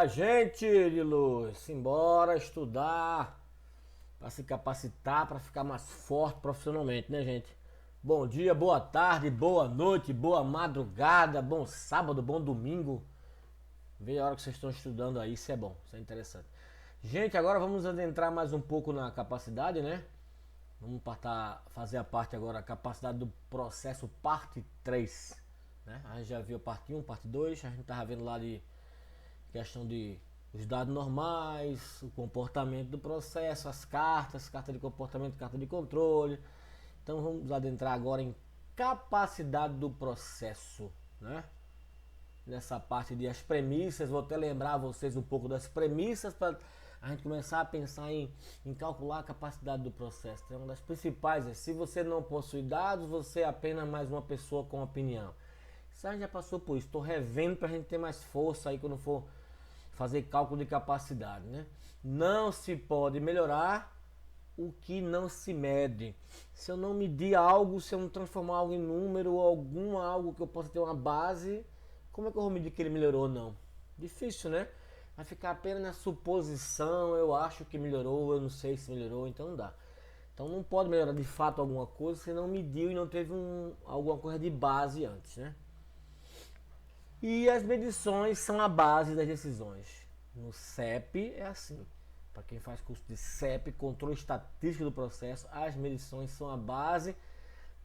Minha gente de luz, simbora estudar para se capacitar, para ficar mais forte profissionalmente, né, gente? Bom dia, boa tarde, boa noite, boa madrugada, bom sábado, bom domingo. Vê a hora que vocês estão estudando aí, isso é bom, isso é interessante. Gente, agora vamos adentrar mais um pouco na capacidade, né? Vamos fazer a parte agora, a capacidade do processo parte 3, né? A gente já viu parte 1, parte 2, a gente tava vendo lá de questão de os dados normais, o comportamento do processo, as cartas, carta de comportamento, carta de controle. Então vamos adentrar agora em capacidade do processo, né? Nessa parte de as premissas, vou até lembrar vocês um pouco das premissas para a gente começar a pensar em calcular a capacidade do processo. Então, uma das principais é: se você não possui dados, você é apenas mais uma pessoa com opinião. Isso a gente já passou por isso, estou revendo para a gente ter mais força aí quando for fazer cálculo de capacidade, né? Não se pode melhorar o que não se mede. Se eu não medir algo, se eu não transformar algo em número, ou algo que eu possa ter uma base, como é que eu vou medir que ele melhorou ou não? Difícil, né? Vai ficar apenas na suposição, eu acho que melhorou, eu não sei se melhorou, então não dá. Então não pode melhorar de fato alguma coisa se não mediu e não teve alguma coisa de base antes, né? E as medições são a base das decisões. No CEP é assim. Para quem faz curso de CEP, controle estatístico do processo, as medições são a base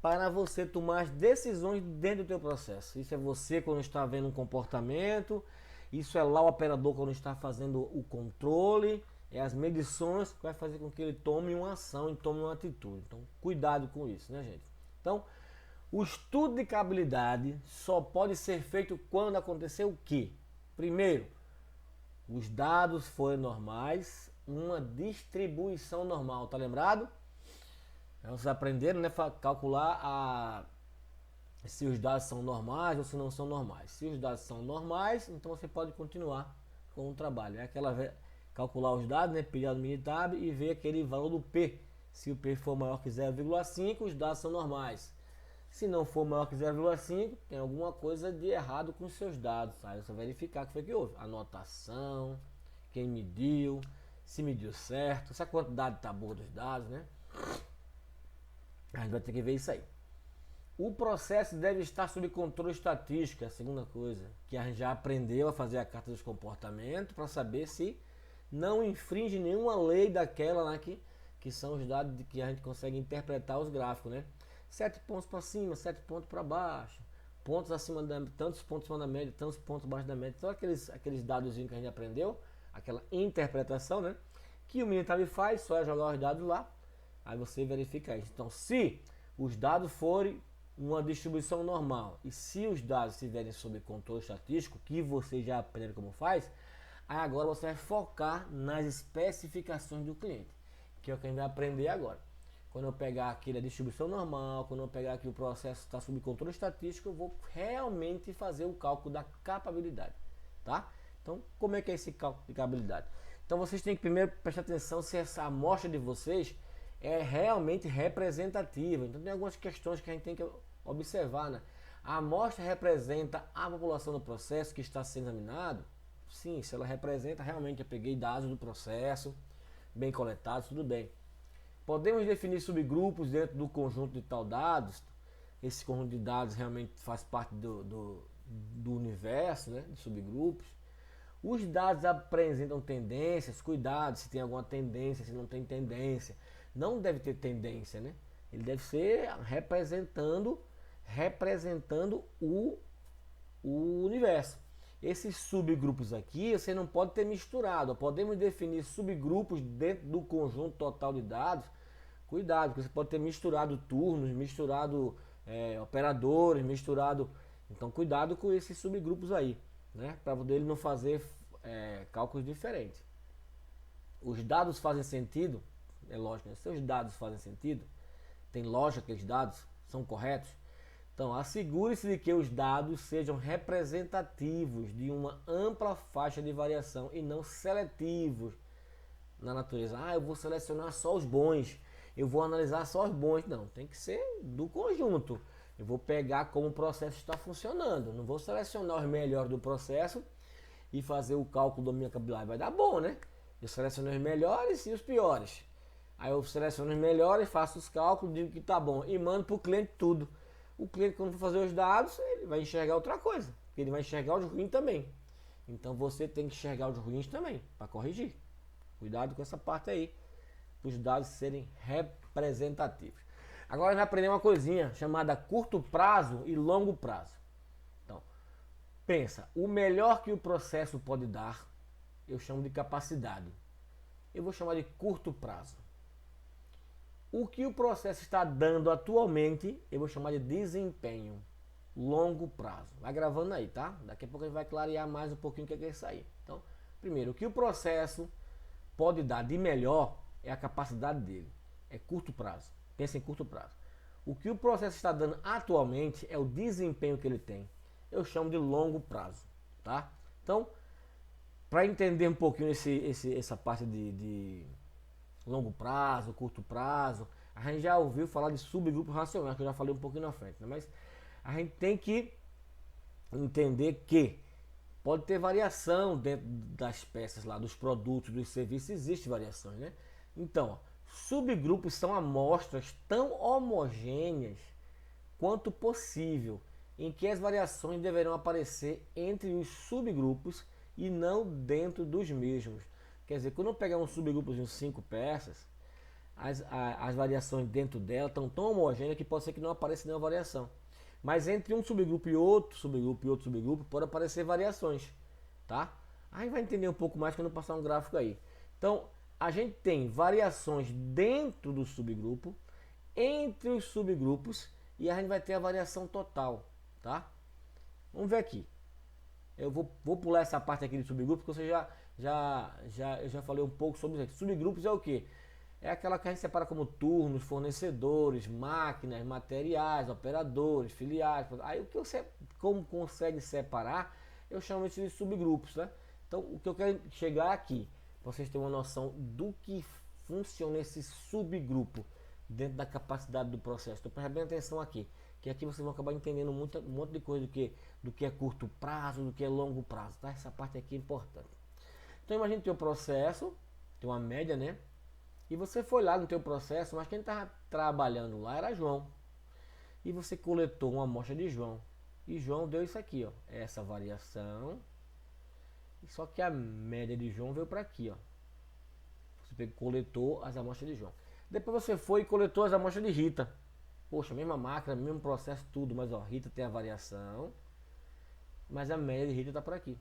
para você tomar as decisões dentro do teu processo. Isso é você quando está vendo um comportamento, isso é lá o operador quando está fazendo o controle, é as medições que vai fazer com que ele tome uma ação e tome uma atitude. Então, cuidado com isso, né, gente? Então, o estudo de cababilidade só pode ser feito quando acontecer o quê? Primeiro, os dados forem normais, uma distribuição normal, tá lembrado? Vocês aprenderam, né, calcular se os dados são normais ou se não são normais. Se os dados são normais, então você pode continuar com o trabalho. É aquela calcular os dados, né, pegar no Minitab e ver aquele valor do P. Se o P for maior que 0,5, os dados são normais. Se não for maior que 0,5, tem alguma coisa de errado com os seus dados. Aí você verificar o que foi que houve. Anotação, quem mediu, se mediu certo, se a quantidade está boa dos dados, né? A gente vai ter que ver isso aí. O processo deve estar sob controle estatístico, é a segunda coisa. Que a gente já aprendeu a fazer a carta dos comportamentos para saber se não infringe nenhuma lei daquela lá que são os dados de que a gente consegue interpretar os gráficos, né? 7 pontos para cima, 7 pontos para baixo, pontos acima tantos pontos acima da média, tantos pontos abaixo da média. Então aqueles dados que a gente aprendeu, aquela interpretação, né? Que o Minitab faz, só é jogar os dados lá, aí você verifica isso. Então, se os dados forem uma distribuição normal e se os dados estiverem sob controle estatístico, que você já aprendeu como faz, aí agora você vai focar nas especificações do cliente, que é o que a gente vai aprender agora. Quando eu pegar aqui a distribuição normal, quando eu pegar aqui o processo está sob controle estatístico, eu vou realmente fazer o cálculo da capabilidade, tá? Então, como é que é esse cálculo de capabilidade? Então, vocês têm que primeiro prestar atenção se essa amostra de vocês é realmente representativa. Então, tem algumas questões que a gente tem que observar, né? A amostra representa a população do processo que está sendo examinado? Sim, se ela representa, realmente eu peguei dados do processo, bem coletados, tudo bem. Podemos definir subgrupos dentro do conjunto de tal dados. Esse conjunto de dados realmente faz parte do universo, né, de subgrupos. Os dados apresentam tendências, cuidado se tem alguma tendência, se não tem tendência. Não deve ter tendência, né? Ele deve ser representando o universo. Esses subgrupos aqui você não pode ter misturado. Podemos definir subgrupos dentro do conjunto total de dados. Cuidado, porque você pode ter misturado turnos, misturado operadores, misturado. Então cuidado com esses subgrupos aí, né? Para ele não fazer cálculos diferentes. Os dados fazem sentido, é lógico, né? Se os dados fazem sentido, tem lógica que os dados são corretos. Então, assegure-se de que os dados sejam representativos de uma ampla faixa de variação e não seletivos na natureza. Eu vou selecionar só os bons, eu vou analisar só os bons. Não, tem que ser do conjunto. Eu vou pegar como o processo está funcionando. Não vou selecionar os melhores do processo e fazer o cálculo da minha capilar. Vai dar bom, né? Eu seleciono os melhores e os piores. Aí eu seleciono os melhores, faço os cálculos, digo que tá bom e mando para o cliente tudo. O cliente, quando for fazer os dados, ele vai enxergar outra coisa, porque ele vai enxergar os ruins também. Então você tem que enxergar os ruins também, para corrigir. Cuidado com essa parte aí, para os dados serem representativos. Agora vai aprender uma coisinha chamada curto prazo e longo prazo. Então, pensa, o melhor que o processo pode dar, eu chamo de capacidade. Eu vou chamar de curto prazo. O que o processo está dando atualmente, eu vou chamar de desempenho. Longo prazo. Vai gravando aí, tá? Daqui a pouco a gente vai clarear mais um pouquinho o que é isso aí. Então, primeiro, o que o processo pode dar de melhor é a capacidade dele. É curto prazo. Pensa em curto prazo. O que o processo está dando atualmente é o desempenho que ele tem. Eu chamo de longo prazo, tá? Então, para entender um pouquinho essa parte de longo prazo, curto prazo, a gente já ouviu falar de subgrupos racionais, que eu já falei um pouquinho na frente, né? Mas a gente tem que entender que pode ter variação dentro das peças lá, dos produtos, dos serviços, existe variações, né? Então, ó, subgrupos são amostras tão homogêneas quanto possível, em que as variações deverão aparecer entre os subgrupos e não dentro dos mesmos. Quer dizer, quando eu pegar um subgrupo de 5 peças, as variações dentro dela estão tão homogêneas que pode ser que não apareça nenhuma variação. Mas entre um subgrupo e outro subgrupo e outro subgrupo pode aparecer variações, tá? Aí vai entender um pouco mais quando eu passar um gráfico aí. Então, a gente tem variações dentro do subgrupo, entre os subgrupos, e a gente vai ter a variação total, tá? Vamos ver aqui. Eu vou pular essa parte aqui de subgrupo, porque você eu já falei um pouco sobre isso. Subgrupos é o que? É aquela que a gente separa como turnos, fornecedores, máquinas, materiais, operadores, filiais. Aí o que você como consegue separar, eu chamo isso de subgrupos, né? Então o que eu quero chegar aqui, para vocês terem uma noção do que funciona esse subgrupo dentro da capacidade do processo. Então presta bem atenção aqui, que aqui vocês vão acabar entendendo um monte de coisa do que é curto prazo, do que é longo prazo, tá? Essa parte aqui é importante. Então imagine que o processo, tem uma média, né? E você foi lá no teu processo, mas quem estava trabalhando lá era João. E você coletou uma amostra de João. E João deu isso aqui, ó, essa variação. Só que a média de João veio para aqui, ó. Você coletou as amostras de João. Depois você foi e coletou as amostras de Rita. Poxa, mesma máquina, mesmo processo, tudo, mas ó, Rita tem a variação, mas a média de Rita está por aqui.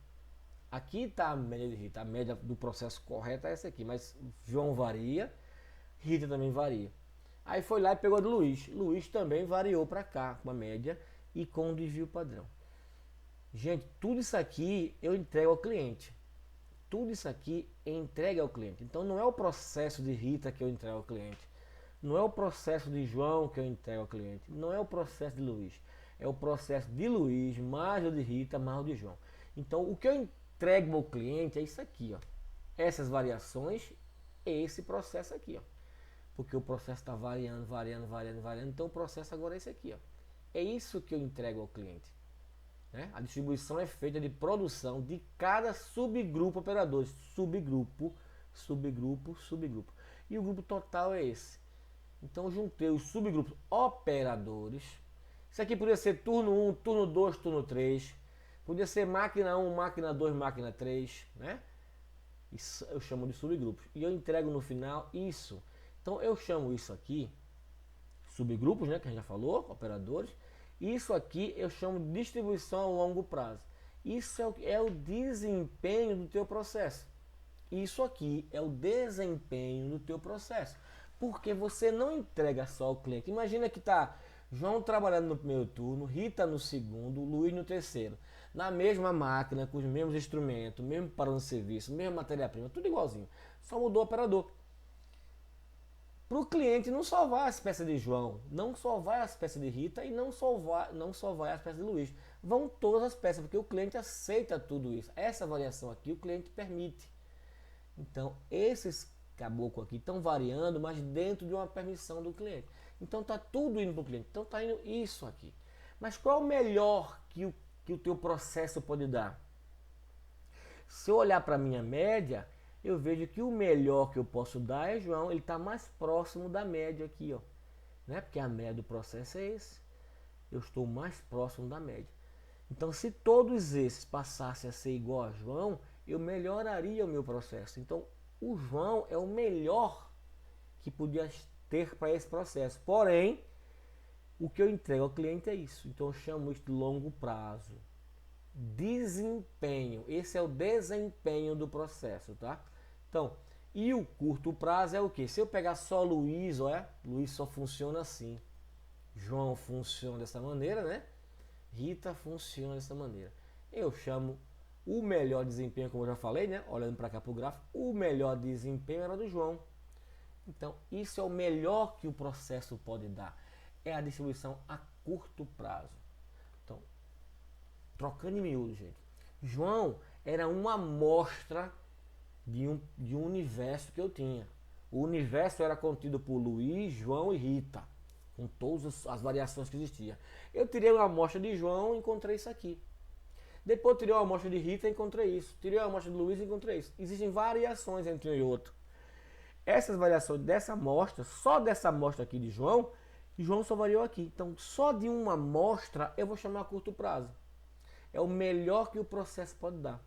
Aqui está a média de Rita, a média do processo correto é essa aqui, mas João varia, Rita também varia. Aí foi lá e pegou a do Luiz. Luiz também variou para cá, com a média e com o desvio padrão. Gente, tudo isso aqui eu entrego ao cliente. Tudo isso aqui é entregue ao cliente. Então não é o processo de Rita que eu entrego ao cliente. Não é o processo de João que eu entrego ao cliente. Não é o processo de Luiz. É o processo de Luiz, mais o de Rita, mais o de João. Então o que eu entrego ao cliente é isso aqui, ó. Essas variações, esse processo aqui, ó. Porque o processo está variando. Então o processo agora é esse aqui, ó. É isso que eu entrego ao cliente. Né? A distribuição é feita de produção de cada subgrupo operador. Subgrupo. E o grupo total é esse. Então eu juntei os subgrupos operadores. Isso aqui poderia ser turno 1, turno 2, turno 3. Podia ser máquina 1, máquina 2, máquina 3, né? Isso eu chamo de subgrupos. E eu entrego no final isso. Então eu chamo isso aqui, subgrupos, né? Que a gente já falou, operadores. Isso aqui eu chamo de distribuição a longo prazo. Isso é o desempenho do teu processo. Isso aqui é o desempenho do teu processo. Porque você não entrega só ao cliente. Imagina que tá João trabalhando no primeiro turno, Rita no segundo, Luiz no terceiro. Na mesma máquina, com os mesmos instrumentos, mesmo parando de serviço, mesma matéria-prima, tudo igualzinho. Só mudou o operador. Para o cliente não só vai as peças de João, não só vai as peças de Rita e não só vai as peças de Luiz. Vão todas as peças, porque o cliente aceita tudo isso. Essa variação aqui o cliente permite. Então, esses caboclos aqui estão variando, mas dentro de uma permissão do cliente. Então, está tudo indo para o cliente. Então, está indo isso aqui. Mas qual é o melhor que o teu processo pode dar? Se eu olhar para a minha média, eu vejo que o melhor que eu posso dar é João, ele está mais próximo da média aqui, ó, né? Porque a média do processo é esse. Eu estou mais próximo da média. Então, se todos esses passassem a ser igual a João, eu melhoraria o meu processo. Então, o João é o melhor que podia ter para esse processo. Porém, o que eu entrego ao cliente é isso. Então, eu chamo isso de longo prazo. Desempenho. Esse é o desempenho do processo, tá? Então, e o curto prazo é o que? Se eu pegar só Luiz, olha, Luiz só funciona assim. João funciona dessa maneira, né? Rita funciona dessa maneira. Eu chamo o melhor desempenho, como eu já falei, né? Olhando para cá para o gráfico, o melhor desempenho era do João. Então, isso é o melhor que o processo pode dar. É a distribuição a curto prazo. Então, trocando em miúdo, gente. João era uma amostra de um universo que eu tinha. O universo era contido por Luiz, João e Rita, com todas as variações que existiam. Eu tirei uma amostra de João e encontrei isso aqui. Depois eu tirei uma amostra de Rita e encontrei isso. Tirei uma amostra de Luiz e encontrei isso. Existem variações entre um e outro. Essas variações dessa amostra, só dessa amostra aqui de João, João só variou aqui. Então, só de uma amostra eu vou chamar a curto prazo. É o melhor que o processo pode dar.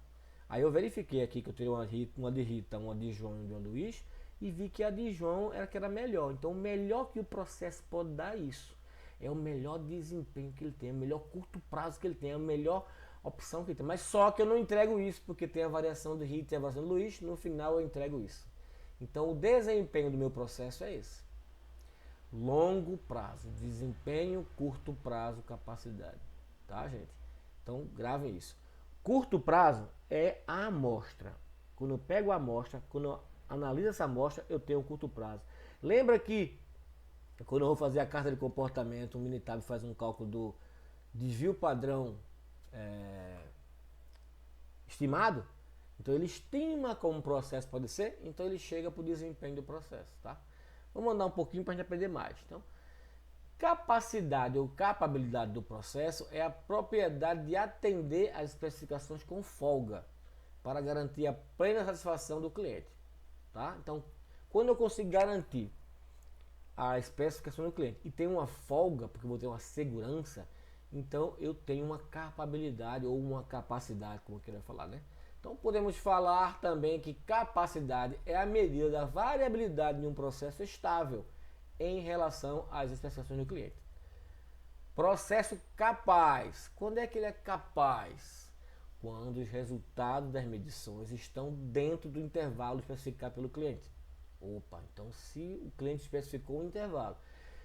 Aí eu verifiquei aqui que eu tirei uma de Rita, uma de João e uma de Luiz, e vi que a de João era que era melhor. Então, o melhor que o processo pode dar é isso. É o melhor desempenho que ele tem, é o melhor curto prazo que ele tem, é a melhor opção que ele tem. Mas só que eu não entrego isso, porque tem a variação de Rita e a variação de Luiz, no final eu entrego isso. Então, o desempenho do meu processo é esse. Longo prazo, desempenho, curto prazo, capacidade. Tá, gente? Então, gravem isso. Curto prazo é a amostra. Quando eu pego a amostra, quando eu analiso essa amostra, eu tenho um curto prazo. Lembra que quando eu vou fazer a carta de comportamento, o Minitab faz um cálculo do desvio padrão estimado? Então ele estima como o processo pode ser, então ele chega para o desempenho do processo, tá? Vamos andar um pouquinho para a gente aprender mais. Então, capacidade ou capabilidade do processo é a propriedade de atender às especificações com folga para garantir a plena satisfação do cliente, tá? Então, quando eu consigo garantir a especificação do cliente e tem uma folga, porque eu vou ter uma segurança, então eu tenho uma capabilidade ou uma capacidade, como eu queria falar, né? Então podemos falar também que capacidade é a medida da variabilidade de um processo estável em relação às especificações do cliente. Processo capaz. Quando é que ele é capaz? Quando os resultados das medições estão dentro do intervalo especificado pelo cliente. Opa, então se o cliente especificou um intervalo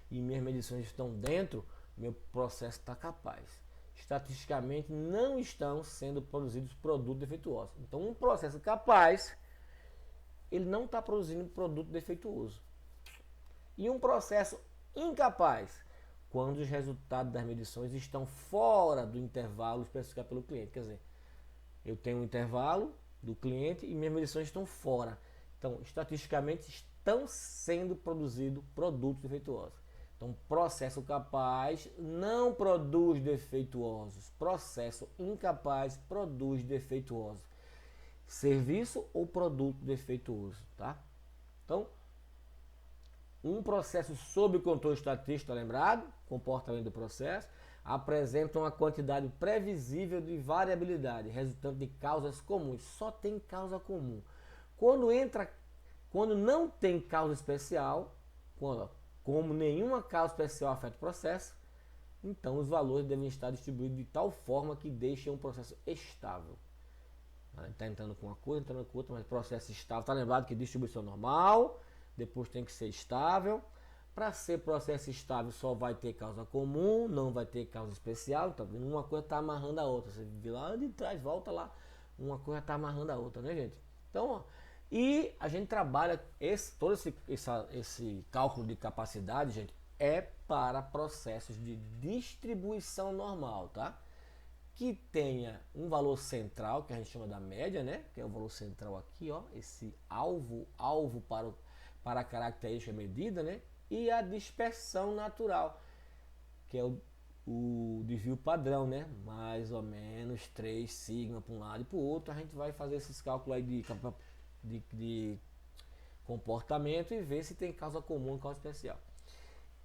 e minhas medições estão dentro, meu processo está capaz. Estatisticamente não estão sendo produzidos produtos defeituosos. Então um processo capaz, ele não está produzindo produto defeituoso. E um processo incapaz, quando os resultados das medições estão fora do intervalo especificado pelo cliente. Quer dizer, eu tenho um intervalo do cliente e minhas medições estão fora. Então, estatisticamente, estão sendo produzidos produtos defeituosos. Então, processo capaz não produz defeituosos. Processo incapaz produz defeituosos. Serviço ou produto defeituoso, tá? Então, um processo sob controle estatístico, tá lembrado? Comportamento do processo, apresenta uma quantidade previsível de variabilidade, resultante de causas comuns. Só tem causa comum. Quando não tem causa especial, como nenhuma causa especial afeta o processo, então os valores devem estar distribuídos de tal forma que deixem um processo estável. Está entrando com uma coisa, entrando com outra, mas processo estável. Está lembrado que distribuição normal, depois tem que ser estável. Para ser processo estável só vai ter causa comum, não vai ter causa especial. Tá vendo? Uma coisa está amarrando a outra. Você vê lá de trás, volta lá. Uma coisa está amarrando a outra, né, gente? Então, ó, e a gente trabalha todo esse cálculo de capacidade, gente, é para processos de distribuição normal, tá? Que tenha um valor central, que a gente chama da média, né? Que é o valor central aqui, ó, esse alvo para a característica medida, né? E a dispersão natural, que é o desvio padrão, né? Mais ou menos 3 sigma para um lado e para o outro. A gente vai fazer esses cálculos aí de comportamento e ver se tem causa comum e causa especial.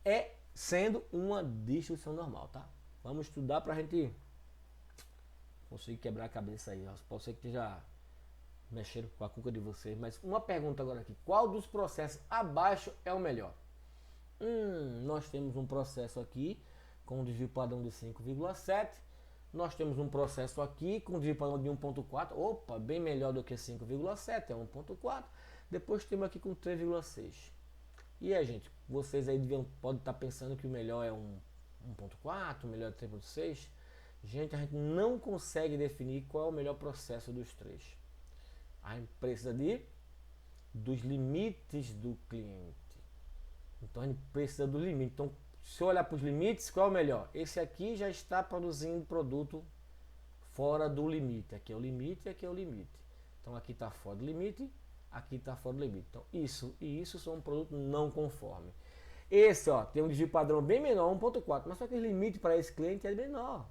É sendo uma distribuição normal, tá? Vamos estudar para a gente conseguir quebrar a cabeça aí. Pode ser que esteja mexendo com a cuca de vocês, mas uma pergunta agora aqui: qual dos processos abaixo é o melhor? Nós temos um processo aqui com um desvio padrão de 5,7. Nós temos um processo aqui com um desvio padrão de 1,4. Opa, bem melhor do que 5,7, é 1,4. Depois temos aqui com 3,6. E aí, gente, vocês aí podem estar pensando que o melhor é 1,4, o melhor é 3,6. Gente, a gente não consegue definir qual é o melhor processo dos três. A gente precisa dos limites do cliente. Então a gente precisa do limite. Então, se eu olhar para os limites, qual é o melhor? Esse aqui já está produzindo produto fora do limite. Aqui é o limite e aqui é o limite. Então aqui está fora do limite, aqui está fora do limite. Então isso e isso são um produto não conforme. Esse ó, tem um desvio padrão bem menor, 1,4, mas só que o limite para esse cliente é menor.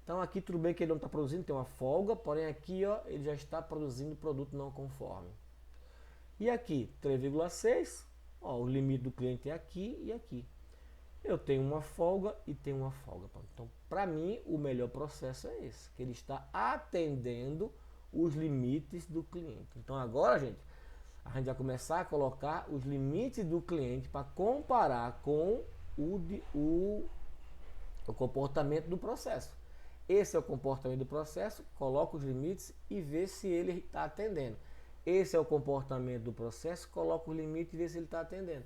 Então aqui tudo bem que ele não está produzindo, tem uma folga, porém aqui ó, ele já está produzindo produto não conforme. E aqui 3,6, ó, o limite do cliente é aqui e aqui. Eu tenho uma folga e tenho uma folga. Então, para mim, o melhor processo é esse, que ele está atendendo os limites do cliente. Então, agora, gente, a gente vai começar a colocar os limites do cliente para comparar com o comportamento do processo. Esse é o comportamento do processo, coloca os limites e vê se ele está atendendo. Esse é o comportamento do processo, coloca os limites e vê se ele está atendendo.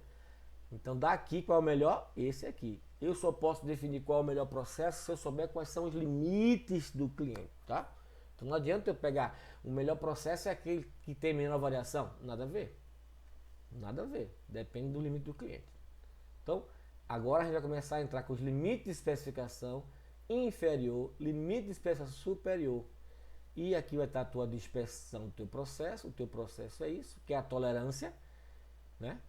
Então daqui qual é o melhor? Esse aqui. Eu só posso definir qual é o melhor processo se eu souber quais são os limites do cliente, tá? Então não adianta eu pegar o melhor processo é aquele que tem menor variação. Nada a ver. Nada a ver. Depende do limite do cliente. Então agora a gente vai começar a entrar com os limites de especificação inferior, limite de especificação superior. E aqui vai estar a tua dispersão do teu processo. O teu processo é isso, que é a tolerância, né?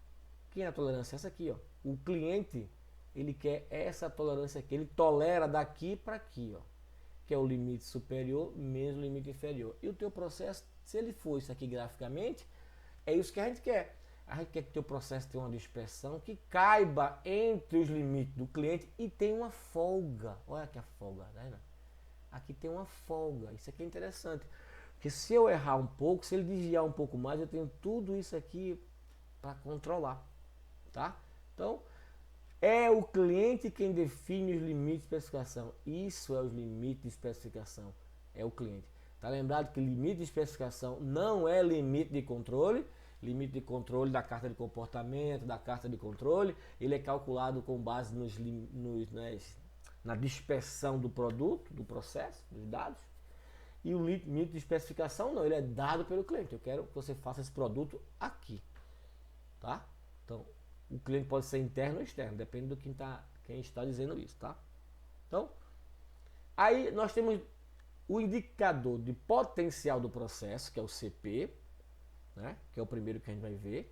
Que é a tolerância? Essa aqui, ó. O cliente, ele quer essa tolerância aqui. Ele tolera daqui para aqui, ó. Que é o limite superior menos o limite inferior. E o teu processo, se ele for isso aqui graficamente, é isso que a gente quer. A gente quer que o teu processo tenha uma dispersão que caiba entre os limites do cliente e tenha uma folga. Olha aqui a folga, né? Aqui tem uma folga. Isso aqui é interessante. Porque se eu errar um pouco, se ele desviar um pouco mais, eu tenho tudo isso aqui para controlar. Tá? Então, é o cliente quem define os limites de especificação. Isso é os limites de especificação. É o cliente. Tá lembrado que limite de especificação não é limite de controle. Limite de controle da carta de comportamento, da carta de controle, ele é calculado com base na dispersão do produto, do processo, dos dados. E o limite de especificação não, ele é dado pelo cliente. Eu quero que você faça esse produto aqui. Tá? Então, o cliente pode ser interno ou externo, depende do quem está dizendo isso, tá? Então, aí nós temos o indicador de potencial do processo, que é o CP, né? Que é o primeiro que a gente vai ver.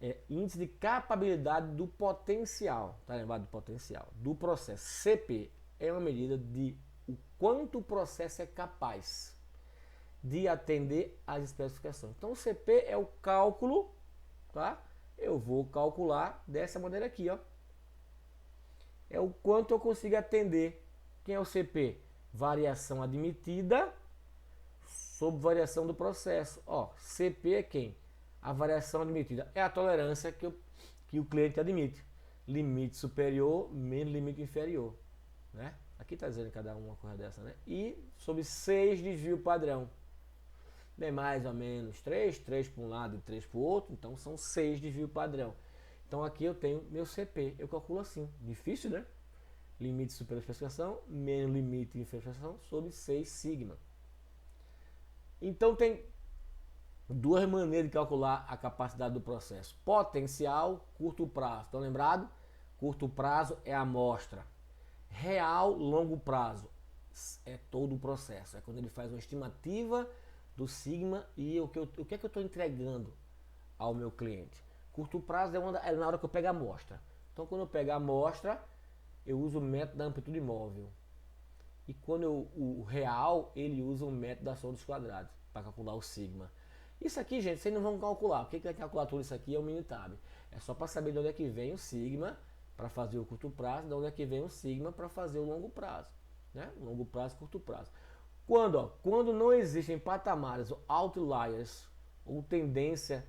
É índice de capabilidade do potencial, tá lembrado do potencial? Do processo. CP é uma medida de o quanto o processo é capaz de atender às especificações. Então, o CP é o cálculo, tá? Eu vou calcular dessa maneira aqui, ó. É o quanto eu consigo atender. Quem é o CP? Variação admitida sobre variação do processo. Ó, CP é quem? A variação admitida é a tolerância que o cliente admite. Limite superior menos limite inferior, né? Aqui está dizendo cada uma coisa dessa, né? E sobre 6 desvio padrão. Bem, mais ou menos 3 para um lado e 3 para o outro, então são 6 desvio padrão. Então aqui eu tenho meu CP, eu calculo assim, difícil, né? Limite superior à especificação menos limite inferior à especificação sobre 6 sigma. Então tem duas maneiras de calcular a capacidade do processo: potencial, curto prazo. Estão lembrados? Curto prazo é a amostra. Real, longo prazo é todo o processo. É quando ele faz uma estimativa do sigma e o que é que eu estou entregando ao meu cliente. Curto prazo é na hora que eu pego a amostra. Então, quando eu pego a amostra, eu uso o método da amplitude móvel. E quando o real, ele usa o método da soma dos quadrados para calcular o sigma. Isso aqui, gente, vocês não vão calcular. O que vai calcular tudo isso aqui é o Minitab. É só para saber de onde é que vem o sigma para fazer o curto prazo, de onde é que vem o sigma para fazer o longo prazo. Né? Longo prazo, curto prazo. Quando não existem patamares ou outliers ou tendência,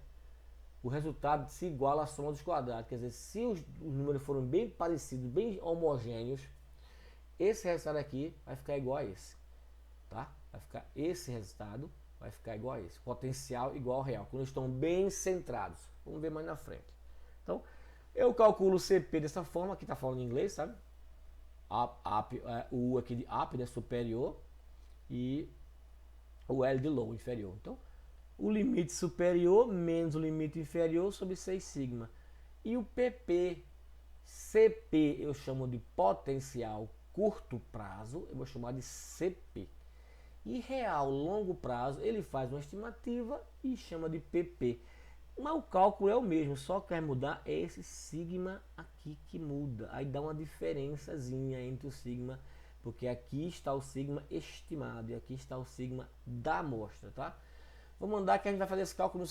o resultado se iguala à soma dos quadrados. Quer dizer, se os números forem bem parecidos, bem homogêneos, esse resultado aqui vai ficar igual a esse. Tá? Esse resultado vai ficar igual a esse. Potencial igual ao real. Quando estão bem centrados. Vamos ver mais na frente. Então, eu calculo o CP dessa forma. Aqui está falando em inglês, sabe? O U aqui de up, né, superior. E o L de low, inferior. Então, o limite superior menos o limite inferior sobre 6 sigma. E o PP, CP, eu chamo de potencial curto prazo, eu vou chamar de CP. E real longo prazo, ele faz uma estimativa e chama de PP. Mas o cálculo é o mesmo, só que vai mudar é esse sigma aqui que muda. Aí dá uma diferençazinha entre o sigma, porque aqui está o sigma estimado e aqui está o sigma da amostra, tá? Vou mandar que a gente vai fazer esse cálculo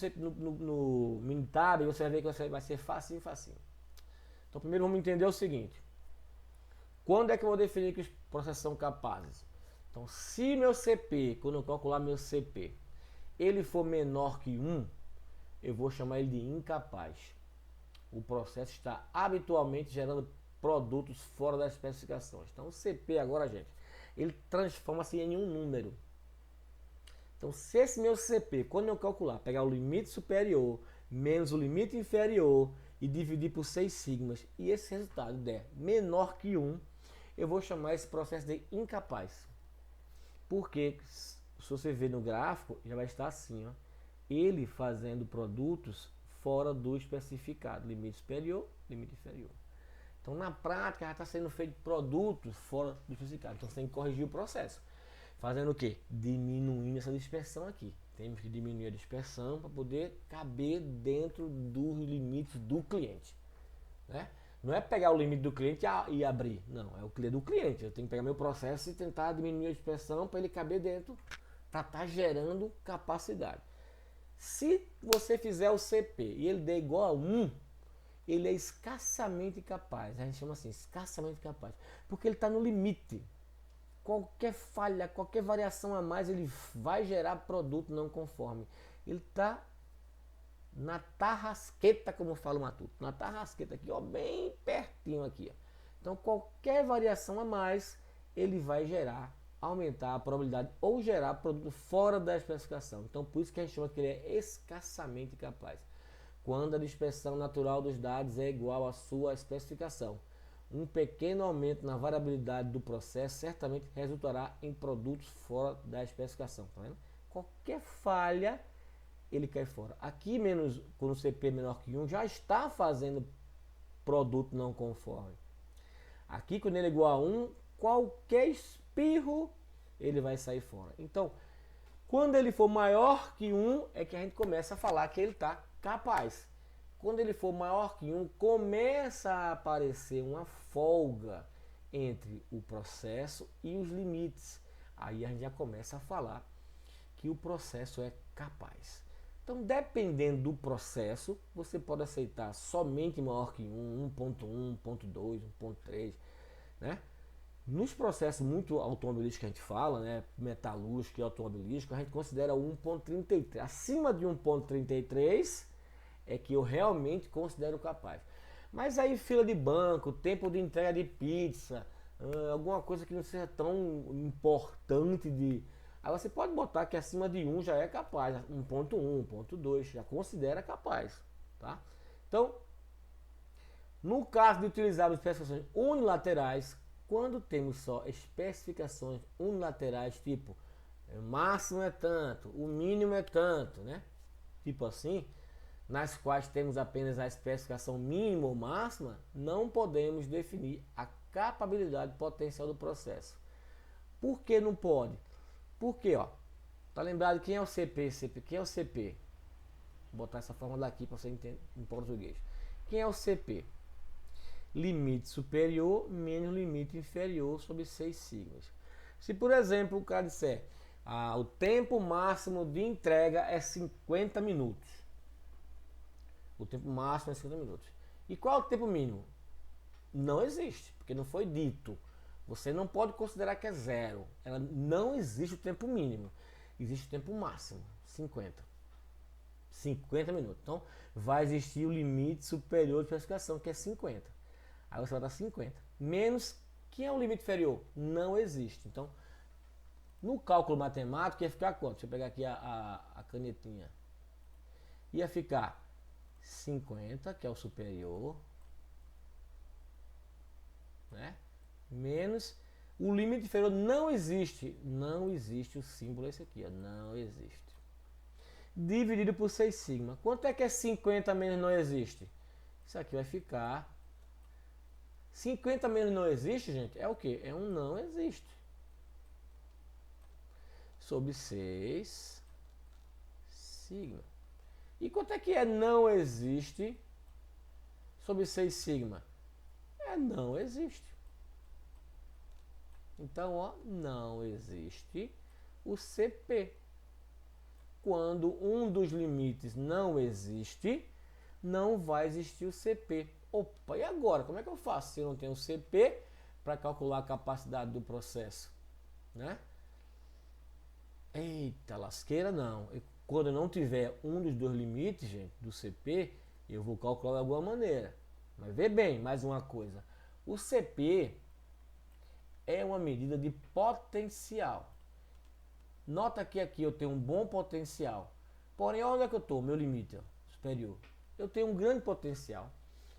no Minitab e você vai ver que vai ser facinho, facinho. Então primeiro vamos entender o seguinte. Quando é que eu vou definir que os processos são capazes? Então se meu CP, quando eu calcular meu CP, ele for menor que 1, eu vou chamar ele de incapaz. O processo está habitualmente gerando produtos fora das especificações. Então o CP agora, gente, ele transforma-se em um número. Então se esse meu CP, quando eu calcular, pegar o limite superior menos o limite inferior e dividir por 6 sigmas, e esse resultado der menor que 1, eu vou chamar esse processo de incapaz. Porque se você ver no gráfico, já vai estar assim, ó, ele fazendo produtos fora do especificado, limite superior, limite inferior. Então na prática já está sendo feito produtos fora do especificado, então você tem que corrigir o processo. Fazendo o que? Diminuindo essa dispersão aqui. Temos que diminuir a dispersão para poder caber dentro dos limites do cliente. Né? Não é pegar o limite do cliente e abrir. Não, é o cliente do cliente. Eu tenho que pegar meu processo e tentar diminuir a dispersão para ele caber dentro, para estar gerando capacidade. Se você fizer o CP e ele der igual a 1, ele é escassamente capaz. A gente chama assim, escassamente capaz. Porque ele está no limite. Qualquer falha, qualquer variação a mais, ele vai gerar produto não conforme. Ele está na tarrasqueta, como fala o Matuto. Na tarrasqueta aqui, ó, bem pertinho aqui. Ó. Então, qualquer variação a mais, ele vai aumentar a probabilidade ou gerar produto fora da especificação. Então, por isso que a gente chama que ele é escassamente capaz. Quando a dispersão natural dos dados é igual à sua especificação. Um pequeno aumento na variabilidade do processo certamente resultará em produtos fora da especificação. Tá vendo? Qualquer falha, ele cai fora. Aqui, quando o CP é menor que 1, já está fazendo produto não conforme. Aqui, quando ele é igual a 1, qualquer espirro, ele vai sair fora. Então, quando ele for maior que 1, é que a gente começa a falar que ele está capaz. Quando ele for maior que 1, começa a aparecer uma folga entre o processo e os limites. Aí a gente já começa a falar que o processo é capaz. Então, dependendo do processo, você pode aceitar somente maior que 1, 1.1, 1.2, 1.3, né? Nos processos muito automobilísticos que a gente fala, né, metalúrgico e automobilístico, a gente considera o 1.33. Acima de 1.33 é que eu realmente considero capaz. Mas aí fila de banco, tempo de entrega de pizza, alguma coisa que não seja tão importante de... Aí você pode botar que acima de 1 já é capaz, 1.1, 1.2, já considera capaz, tá? Então, no caso de utilizarmos especificações unilaterais, quando temos só especificações unilaterais, tipo, o máximo é tanto, o mínimo é tanto, né? Tipo assim, nas quais temos apenas a especificação mínima ou máxima, não podemos definir a capabilidade potencial do processo. Por que não pode? Porque, ó, tá lembrado quem é o CP? Quem é o CP? Vou botar essa fórmula aqui para você entender em português. Quem é o CP? limite superior menos limite inferior sobre 6 sigmas. Se, por exemplo, o cara disser o tempo máximo de entrega é 50 minutos. O tempo máximo é 50 minutos. E qual é o tempo mínimo? Não existe, porque não foi dito. Você não pode considerar que é zero. Não existe o tempo mínimo. Existe o tempo máximo, 50 minutos. Então, vai existir o limite superior de especificação, que é 50. Aí você vai dar 50. Menos, que é o limite inferior? Não existe. Então, no cálculo matemático, ia ficar quanto? Deixa eu pegar aqui a canetinha. Ia ficar 50, que é o superior, né? Menos o limite inferior não existe. Não existe o símbolo esse aqui, ó, não existe. Dividido por 6 sigma. Quanto é que é 50 menos não existe? Isso aqui vai ficar 50 menos não existe, gente, é o que? É um não existe. Sobre 6 sigma. E quanto é que é não existe sobre 6 sigma? É não existe. Então, ó, não existe o CP. Quando um dos limites não existe, não vai existir o CP. Opa, e agora? Como é que eu faço se eu não tenho o CP para calcular a capacidade do processo? Né? Eita, lasqueira não. Quando eu não tiver um dos dois limites, gente, do CP, eu vou calcular de alguma maneira. Mas vê bem, mais uma coisa. O CP é uma medida de potencial. Nota que aqui eu tenho um bom potencial. Porém, onde é que eu estou? Meu limite ó, superior. Eu tenho um grande potencial.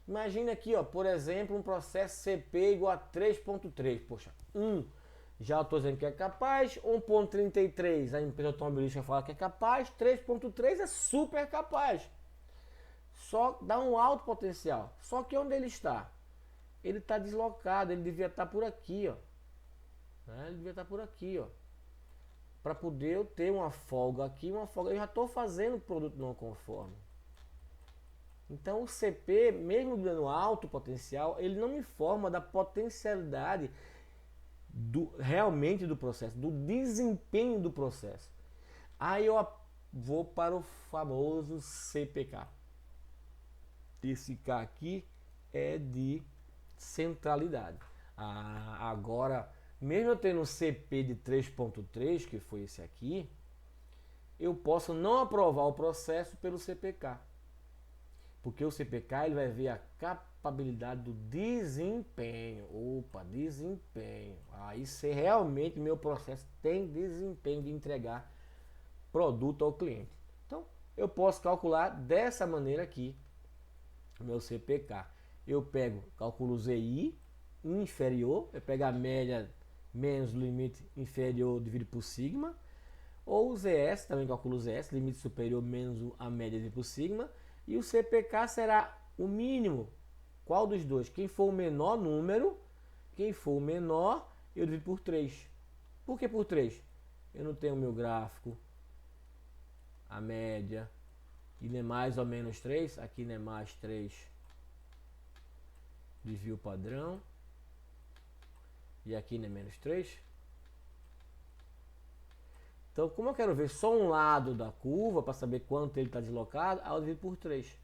Imagina aqui, ó, por exemplo, um processo CP igual a 3.3. Poxa, 1 já estou dizendo que é capaz. 1.33 a empresa automobilística fala que é capaz. 3.3 é super capaz. Só dá um alto potencial. Só que onde ele está? Ele está deslocado. Ele devia estar por aqui, ó. Ele devia estar por aqui, ó. Para poder eu ter uma folga aqui, uma folga. Eu já estou fazendo produto não conforme. Então o CP, mesmo dando alto potencial, ele não me informa da potencialidade realmente do processo, do desempenho do processo. Aí eu vou para o famoso CPK. Esse K aqui é de centralidade. Agora, mesmo eu tendo um CP de 3.3, que foi esse aqui, eu posso não aprovar o processo pelo CPK. Porque o CPK ele vai ver a capabilidade do desempenho. Opa, desempenho. Aí se realmente meu processo tem desempenho de entregar produto ao cliente. Então, eu posso calcular dessa maneira aqui o meu CPK. Eu calculo o ZI inferior, eu pego a média menos o limite inferior dividido por sigma, ou o ZS, também calculo o ZS, limite superior menos a média dividido por sigma, e o CPK será o mínimo. Qual dos dois? Quem for o menor número, quem for o menor, eu divido por 3. Por que por 3? Eu não tenho o meu gráfico, a média, e não é mais ou menos 3, aqui não é mais 3, desvio padrão, e aqui não é menos 3. Então, como eu quero ver só um lado da curva, para saber quanto ele está deslocado, aí eu divido por 3.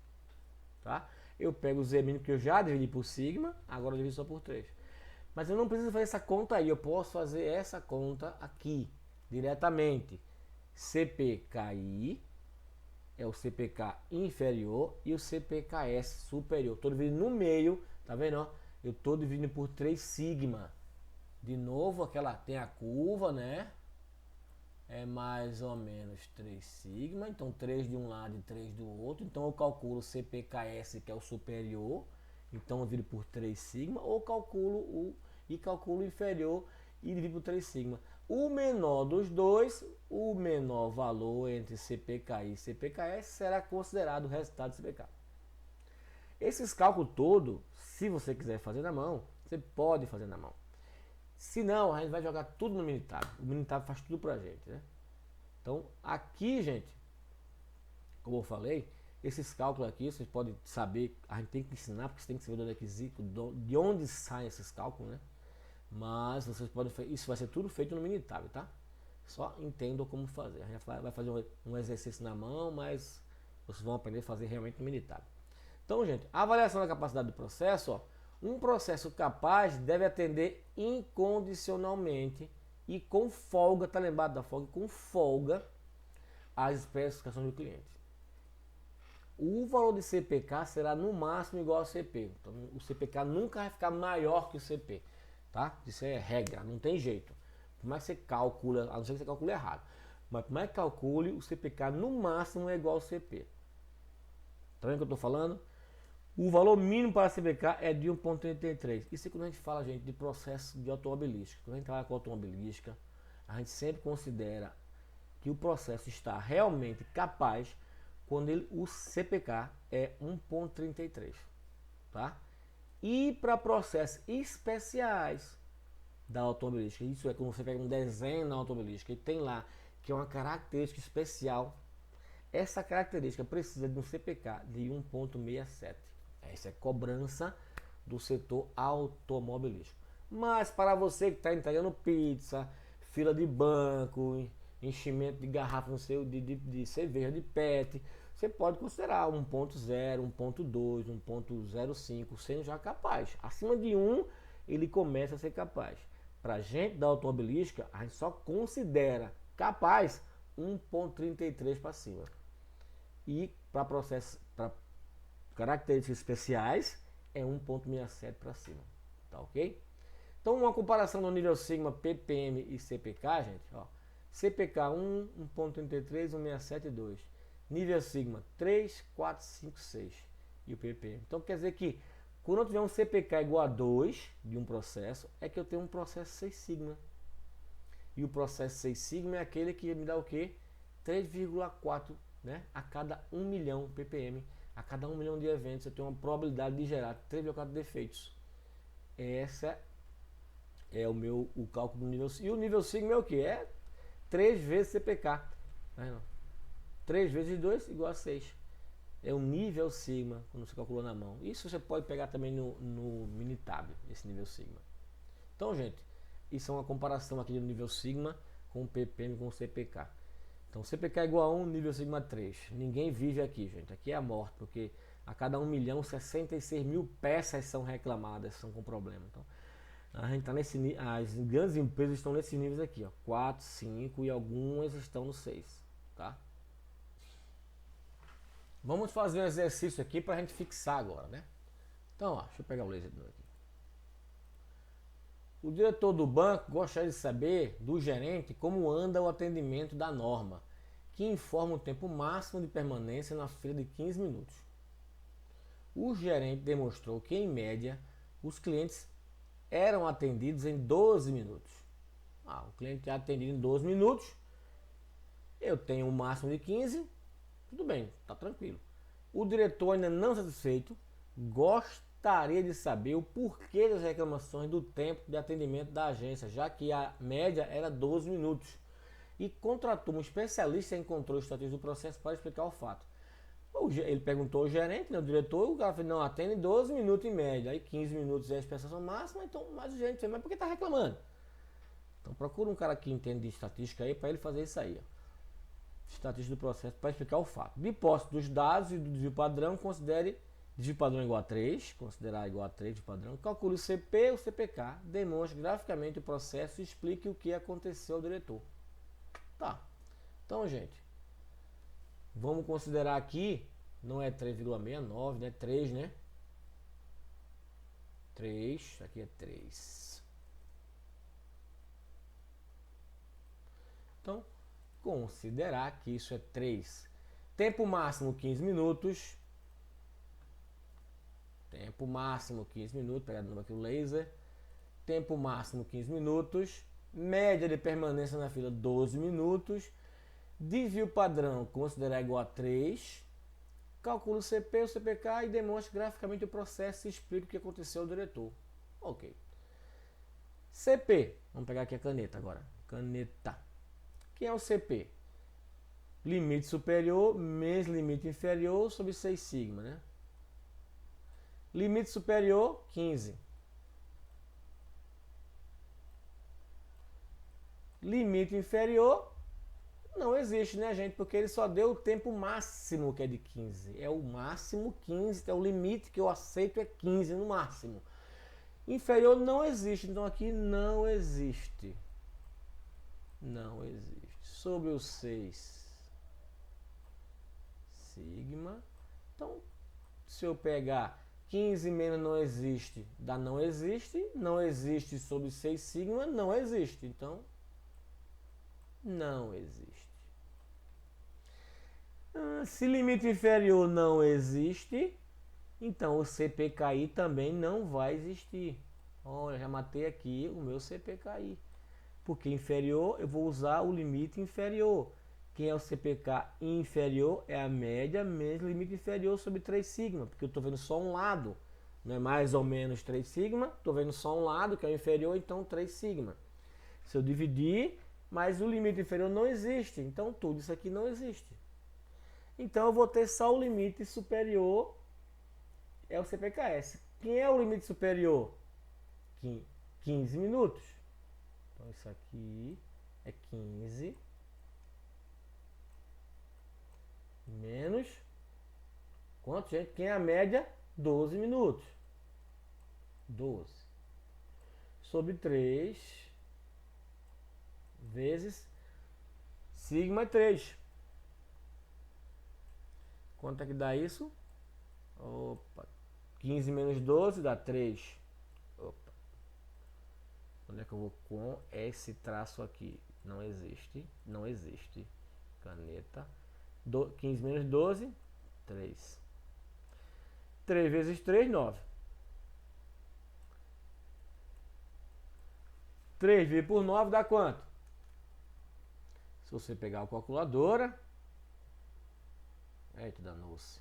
Tá? Eu pego o Z mínimo que eu já dividi por sigma, agora eu divido só por 3. Mas eu não preciso fazer essa conta aí, eu posso fazer essa conta aqui, diretamente. CPKI é o CPK inferior e o CPKS superior. Estou dividindo no meio, tá vendo? Eu estou dividindo por 3 sigma. De novo, aquela tem a curva, né? É mais ou menos 3 sigma, então 3 de um lado e 3 do outro. Então eu calculo o CPKS, que é o superior, então eu divido por 3 sigma, ou calculo o inferior e divido por 3 sigma. O menor dos dois, o menor valor entre CPKI e CPKS será considerado o resultado do CPK. Esses cálculos todos, se você quiser fazer na mão, você pode fazer na mão. Se não, a gente vai jogar tudo no Minitab. O Minitab faz tudo pra gente, né? Então, aqui, gente, como eu falei, esses cálculos aqui, vocês podem saber, a gente tem que ensinar, porque você tem que saber de onde saem esses cálculos, né? Mas vocês podem, isso vai ser tudo feito no Minitab, tá? Só entendam como fazer. A gente vai fazer um exercício na mão, mas vocês vão aprender a fazer realmente no Minitab. Então, gente, a avaliação da capacidade do processo, ó, um processo capaz deve atender incondicionalmente e com folga, tá lembrado da folga? Com folga as especificações do cliente. O valor de CPK será no máximo igual ao CP. Então, o CPK nunca vai ficar maior que o CP, tá? Isso é regra, não tem jeito. Por mais que você calcule, a não ser que você calcule errado, mas por mais que calcule, o CPK no máximo é igual ao CP. Tá vendo o que eu estou falando? O valor mínimo para a CPK é de 1,33. Isso é quando a gente fala, gente, de processo de automobilística. Quando a gente trabalha com automobilística, a gente sempre considera que o processo está realmente capaz quando o CPK é 1,33, tá? E para processos especiais da automobilística, isso é quando você pega um desenho na automobilística e tem lá que é uma característica especial, essa característica precisa de um CPK de 1,67. Essa é cobrança do setor automobilístico. Mas para você que está entregando pizza, fila de banco, enchimento de garrafa no seu, de cerveja de PET, você pode considerar 1.0, 1.2, 1.05 sendo já capaz. Acima de 1 ele começa a ser capaz. Para gente da automobilística, a gente só considera capaz 1.33 para cima. E para processos, para características especiais, é 1.67 para cima. Tá ok? Então, uma comparação no nível sigma, ppm e CPK, gente, ó. CPK 1, 1.33, 167 e 2. Nível sigma 3, 4, 5, 6. E o ppm. Então, quer dizer que quando eu tiver um CPK igual a 2 de um processo, é que eu tenho um processo 6 sigma. E o processo 6 sigma é aquele que me dá o quê? 3,4, né? A cada 1 milhão ppm. A cada 1 milhão de eventos eu tenho uma probabilidade de gerar 3,4 defeitos. Essa é o cálculo do nível sigma. E o nível sigma é o que? É 3 vezes CPK. 3 vezes 2 igual a 6. É o nível sigma quando você calculou na mão. Isso você pode pegar também no Minitab, esse nível sigma. Então, gente, isso é uma comparação aqui do nível sigma com o ppm com o CPK. Então, CPK é igual a 1, nível sigma 3. Ninguém vive aqui, gente. Aqui é a morte, porque a cada 1 milhão, 66 mil peças são reclamadas, são com problema. Então, a gente tá nesse nível, as grandes empresas estão nesses níveis aqui, ó, 4, 5 e algumas estão no 6, tá? Vamos fazer um exercício aqui para a gente fixar agora, né? Então, ó, deixa eu pegar o laser aqui. O diretor do banco gostaria de saber do gerente como anda o atendimento da norma, que informa o tempo máximo de permanência na fila de 15 minutos. O gerente demonstrou que, em média, os clientes eram atendidos em 12 minutos. O cliente é atendido em 12 minutos, eu tenho um máximo de 15, tudo bem, tá tranquilo. O diretor, ainda não satisfeito, gostaria de saber o porquê das reclamações do tempo de atendimento da agência, já que a média era 12 minutos. E contratou um especialista em controle estatístico do processo para explicar o fato. Ele perguntou ao gerente, né, o diretor, o cara falou, não, atende 12 minutos em média, aí 15 minutos é a expressão máxima, então, mas o gerente, mas por que está reclamando? Então procura um cara que entende de estatística aí para ele fazer isso aí, ó. Estatística do processo para explicar o fato. De posse dos dados e do desvio padrão, considere desvio padrão igual a 3, considerar igual a 3 de padrão, calcule o CP ou CPK, demonstre graficamente o processo e explique o que aconteceu ao diretor. Tá. Então, gente, vamos considerar aqui, não é 3,69, né? 3, né? 3, aqui é 3. Então, considerar que isso é 3. Tempo máximo 15 minutos. Tempo máximo 15 minutos, pegando aqui o laser. Tempo máximo 15 minutos. Média de permanência na fila 12 minutos. Desvio padrão considerar igual a 3. Calcula o CP, o CPK e demonstre graficamente o processo e explica o que aconteceu ao diretor. Ok. CP. Vamos pegar aqui a caneta agora. Caneta. O que é o CP? limite superior menos limite inferior sobre 6 sigma, né? Limite superior, 15. Limite inferior, não existe, né, gente? Porque ele só deu o tempo máximo, que é de 15. É o máximo 15, então o limite que eu aceito é 15 no máximo. Inferior não existe, então aqui não existe. Não existe. Sobre o 6 sigma. Então, se eu pegar 15 menos não existe, dá não existe. Não existe sobre 6 sigma, não existe. Então, não existe. Se limite inferior não existe, então o CPKI também não vai existir. Olha, já matei aqui o meu CPKI. Porque inferior, eu vou usar o limite inferior. Quem é o CPK inferior é a média menos limite inferior sobre 3 sigma. Porque eu estou vendo só um lado. Não é mais ou menos 3 sigma. Estou vendo só um lado, que é o inferior, então 3 sigma. Se eu dividir, mas o limite inferior não existe. Então tudo isso aqui não existe. Então eu vou ter só o limite superior, é o CPKS. Quem é o limite superior? 15 minutos. Então isso aqui é 15 menos quanto, gente? Quem é a média? 12 minutos. 12 sobre 3 vezes sigma 3. Quanto é que dá isso? Opa, 15 menos 12 dá 3. Opa. Onde é que eu vou com esse traço aqui? Não existe. Não existe. Caneta. 15 menos 12, 3. 3 vezes 3, 9. 3 vezes por 9 dá quanto? Se você pegar a calculadora. Eita, danou-se.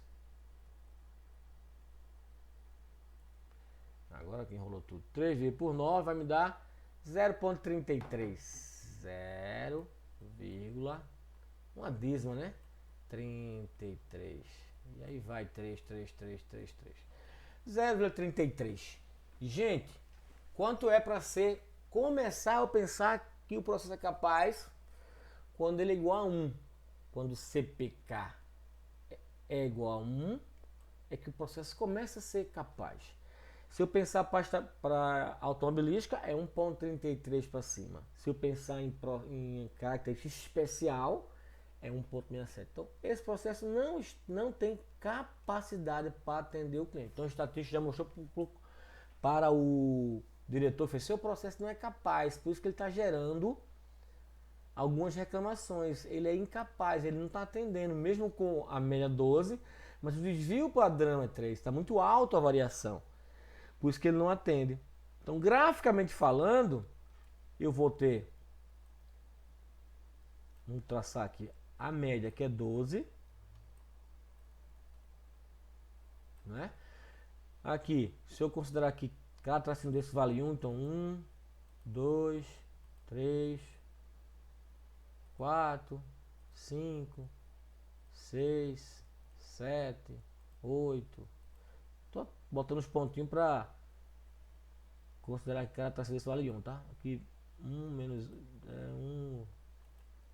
Agora que enrolou tudo. 3 vezes por 9 vai me dar 0,33. 0, uma dízima, né? 33. E aí vai 3, 3, 3, 3, 3. 0,33. Gente, quanto é para ser começar a pensar que o processo é capaz quando ele é igual a 1? Quando o CPK é igual a 1, é que o processo começa a ser capaz. Se eu pensar para automobilística, é 1,33 para cima. Se eu pensar em característica especial, é 1,67. Então, esse processo não tem capacidade para atender o cliente. Então, o estatístico já mostrou para o diretor, seu processo não é capaz, por isso que ele está gerando algumas reclamações. Ele é incapaz, ele não está atendendo, mesmo com a média 12, mas o desvio padrão é 3, está muito alto a variação. Por isso que ele não atende. Então, graficamente falando, eu vou ter, vamos traçar aqui, a média que é 12, né? Aqui, se eu considerar que cada tracinho desse vale 1, então 1, 2, 3, 4, 5, 6, 7, 8. Tô botando os pontinhos para considerar que cada tracinho desse vale 1, tá? Aqui 1 menos 1.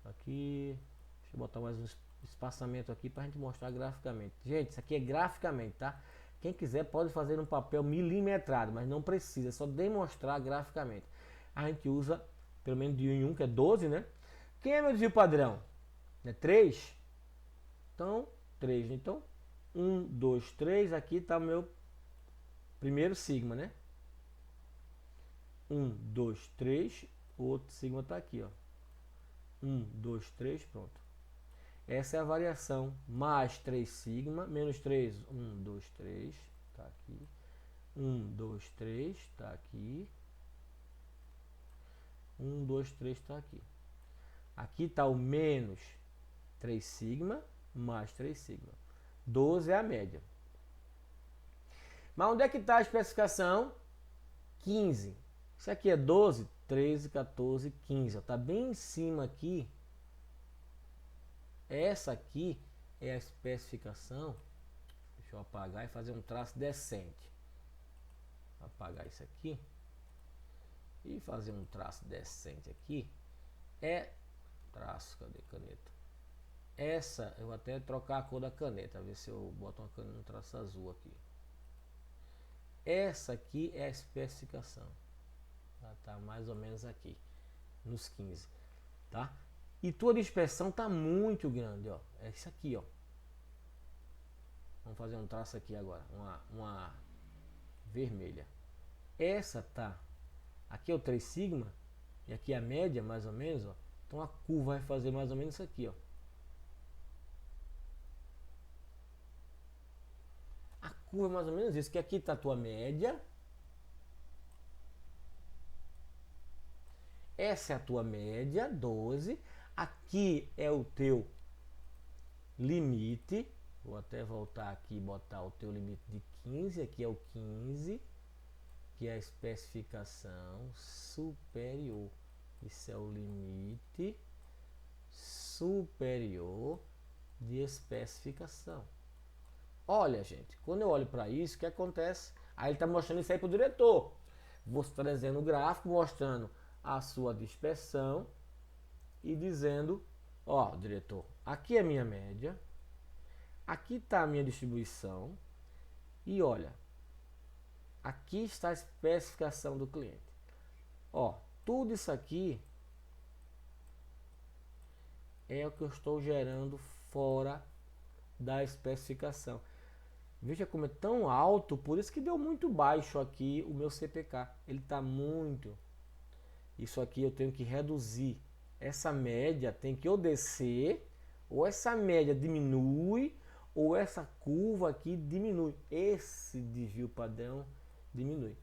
Aqui, deixa eu botar mais um espaçamento aqui para a gente mostrar graficamente. Gente, isso aqui é graficamente, tá? Quem quiser pode fazer um papel milimetrado, mas não precisa, é só demonstrar graficamente. A gente usa pelo menos de 1 em 1, que é 12, né? Quem é meu desvio padrão? É 3? Então, 3. Então, 1, 2, 3. Aqui está o meu primeiro sigma, né? 1, 2, 3. O outro sigma está aqui, ó. 1, 2, 3, pronto. Essa é a variação. Mais 3 sigma, menos 3, 1, 2, 3, tá aqui. 1, 2, 3, tá aqui. 1, 2, 3, tá aqui. Aqui está o menos 3 sigma, mais 3 sigma. 12 é a média. Mas onde é que está a especificação? 15. Isso aqui é 12, 13, 14, 15. Está bem em cima aqui Essa aqui é a especificação. Deixa eu apagar e fazer um traço decente. Vou apagar isso aqui e fazer um traço decente aqui. É traço, cadê caneta? Essa eu vou até trocar a cor da caneta, ver se eu boto uma caneta no traço azul aqui. Essa aqui é a especificação. Ela tá mais ou menos aqui nos 15, tá? E tua dispersão tá muito grande, ó. É isso aqui, ó. Vamos fazer um traço aqui agora, uma vermelha. Essa tá, aqui é o 3 sigma e aqui é a média, mais ou menos, ó. Então a curva vai fazer mais ou menos isso aqui, ó. A curva é mais ou menos isso, que aqui tá a tua média. Essa é a tua média, 12. Aqui é o teu limite. Vou até voltar aqui e botar o teu limite de 15. Aqui é o 15, que é a especificação superior. Isso é o limite superior de especificação. Olha, gente, quando eu olho para isso, o que acontece? Aí ele está mostrando isso aí para o diretor. Você está trazendo o gráfico, mostrando a sua dispersão e dizendo, ó, diretor, aqui é a minha média, aqui está a minha distribuição e olha, aqui está a especificação do cliente. Ó, tudo isso aqui é o que eu estou gerando fora da especificação. Veja como é tão alto, por isso que deu muito baixo aqui o meu CPK. Ele está muito. Isso aqui eu tenho que reduzir. Essa média tem que ou descer, ou essa média diminui, ou essa curva aqui diminui. Esse desvio padrão diminui.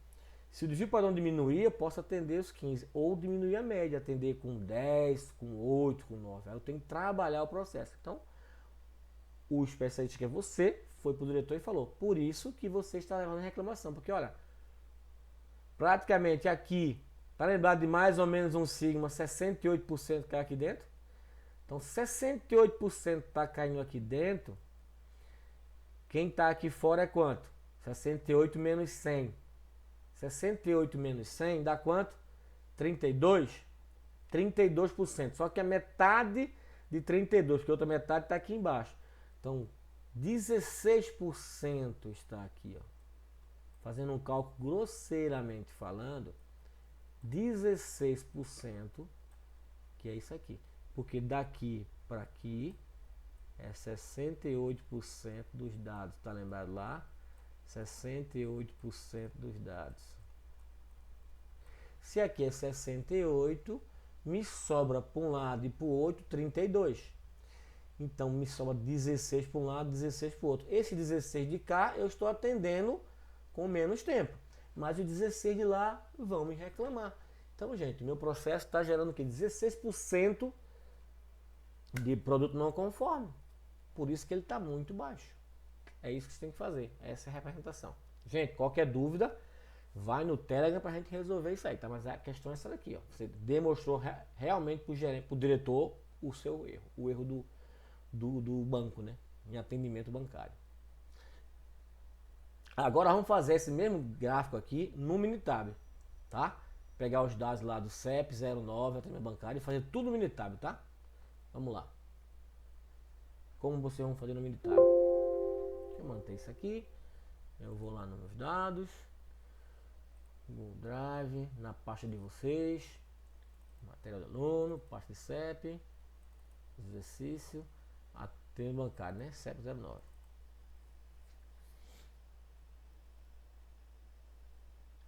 Se o desvio padrão diminuir, eu posso atender os 15, ou diminuir a média, atender com 10, com 8, com 9. Aí eu tenho que trabalhar o processo. Então, o especialista que é você, foi para o diretor e falou, por isso que você está levando reclamação, porque olha, praticamente aqui, para lembrar de mais ou menos um sigma, 68% cai aqui dentro, então 68% está caindo aqui dentro, quem está aqui fora é quanto? 68 menos 100, 68 menos 100 dá quanto? 32? 32%, só que a metade de 32, porque a outra metade está aqui embaixo. Então, 16% está aqui, ó. Fazendo um cálculo grosseiramente falando, 16%, que é isso aqui. Porque daqui para aqui é 68% dos dados. Tá lembrado lá? 68% dos dados. Se aqui é 68, me sobra para um lado e para o outro 32. Então me sobra 16 para um lado, 16 para o outro. Esse 16 de cá eu estou atendendo com menos tempo. Mas os 16 de lá vão me reclamar. Então, gente, meu processo está gerando o quê? 16% de produto não conforme. Por isso que ele está muito baixo. É isso que você tem que fazer. Essa é a representação. Gente, qualquer dúvida, vai no Telegram para a gente resolver isso aí, tá? Mas a questão é essa daqui, ó. Você demonstrou realmente para o gerente, para o diretor, o seu erro. O erro do banco, né? Em atendimento bancário. Agora vamos fazer esse mesmo gráfico aqui no Minitab, tá? Pegar os dados lá do CEP 09, atendimento bancário, e fazer tudo no Minitab, tá? Vamos lá. Como vocês vão fazer no Minitab? Deixa eu manter isso aqui. Eu vou lá nos meus dados, Google Drive, na pasta de vocês, matéria do aluno, pasta de CEP, exercício, atendimento bancário, né? CEP 09.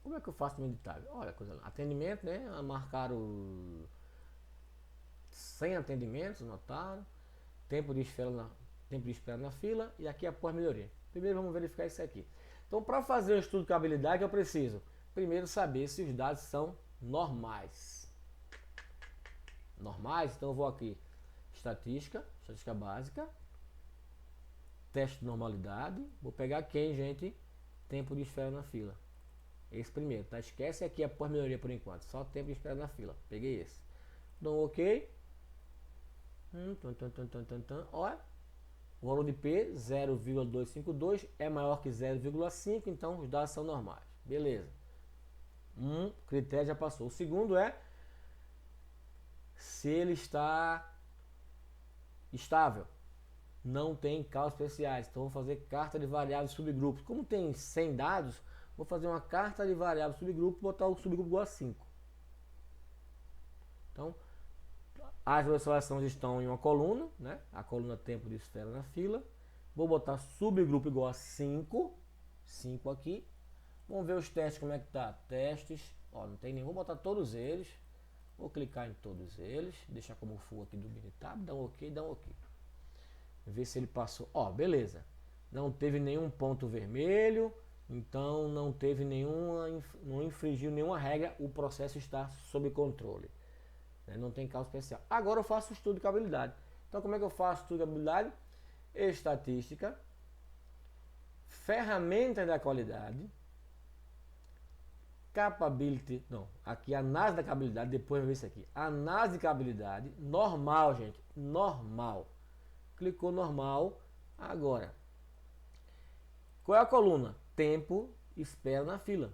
Como é que eu faço no Minitab? Olha, coisa lá. Atendimento, né? Marcaram 100 atendimentos, notaram. Tempo de espera na fila. E aqui após melhoria. Primeiro vamos verificar isso aqui. Então, para fazer o estudo de cababilidade, eu preciso primeiro saber se os dados são normais. Normais, então eu vou aqui. Estatística básica. Teste de normalidade. Vou pegar quem, gente? Tempo de espera na fila. Esse primeiro, tá? Esquece aqui a pós-melhoria por enquanto. Só tempo de espera na fila. Peguei esse. Dou um OK. Olha, o valor de P 0,252 é maior que 0,5, então os dados são normais. Beleza. Critério já passou. O segundo é se ele está estável. Não tem causas especiais. Então vou fazer carta de variáveis subgrupos. Como tem 100 dados, vou fazer uma carta de variáveis subgrupo e botar o subgrupo igual a 5. Então, as observações estão em uma coluna, né? A coluna tempo de esfera na fila. Vou botar subgrupo igual a 5. 5 aqui. Vamos ver os testes, como é que tá. Testes. Ó, não tem nenhum. Vou botar todos eles. Vou clicar em todos eles. Deixar como full aqui do minitab. Dá um ok, dá um ok. Ver se ele passou. Ó, beleza. Não teve nenhum ponto vermelho. Então não teve nenhuma. Não infringiu nenhuma regra. O processo está sob controle. Não tem causa especial. Agora eu faço o estudo de cababilidade. Então como é que eu faço o estudo de cababilidade? Estatística, ferramenta da qualidade, capability, não, aqui análise da cababilidade, depois eu ver isso aqui. Análise de cababilidade, normal, gente, normal. Clicou normal, agora. Qual é a coluna? Tempo, espera na fila,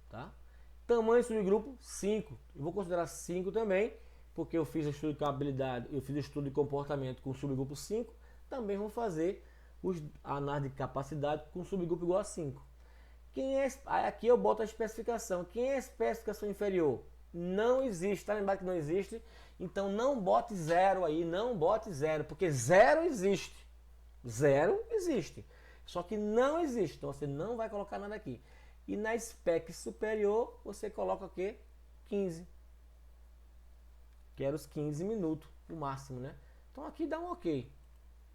tá? Tamanho subgrupo 5. Eu vou considerar 5 também, porque eu fiz o estudo de cababilidade, eu fiz o estudo de comportamento com subgrupo 5. Também vou fazer a análise de capacidade com subgrupo igual a 5. Aqui eu boto a especificação. Quem é a especificação inferior? Não existe, tá lembrado que não existe? Então não bote 0 aí, não bote 0, porque 0 existe. 0 existe. Só que não existe, então você não vai colocar nada aqui. E na spec superior, você coloca o quê? 15. Que era os 15 minutos, o máximo, né? Então aqui dá um ok.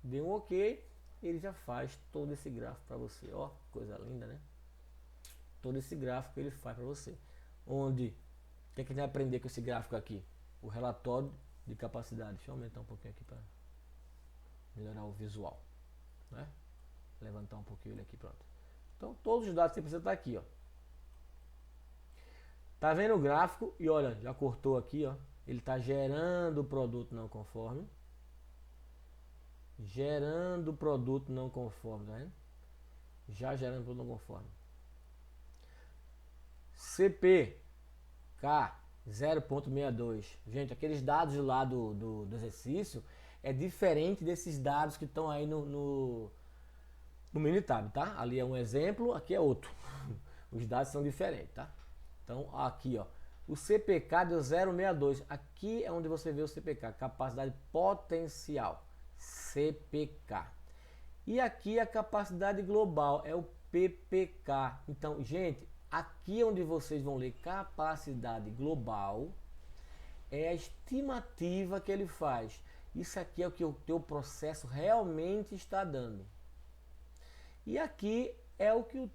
Deu um ok, ele já faz todo esse gráfico para você. Ó, coisa linda, né? Todo esse gráfico ele faz para você. Onde, o que a gente vai aprender com esse gráfico aqui? O relatório de capacidade. Deixa eu aumentar um pouquinho aqui para melhorar o visual, né? Levantar um pouquinho ele aqui, pronto. Então todos os dados que você precisa estar aqui, ó. Tá vendo o gráfico? E olha, já cortou aqui, ó. Ele está gerando o produto não conforme. Gerando o produto não conforme, tá vendo? Já gerando o produto não conforme. CPK 0.62. Gente, aqueles dados lá do exercício é diferente desses dados que estão aí no Minitab, tá? Ali é um exemplo, aqui é outro. Os dados são diferentes, tá? Então, aqui, ó. O CPK deu 0,62. Aqui é onde você vê o CPK, capacidade potencial. CPK. E aqui a capacidade global é o PPK. Então, gente, aqui é onde vocês vão ler capacidade global. É a estimativa que ele faz. Isso aqui é o que o teu processo realmente está dando. E aqui é o que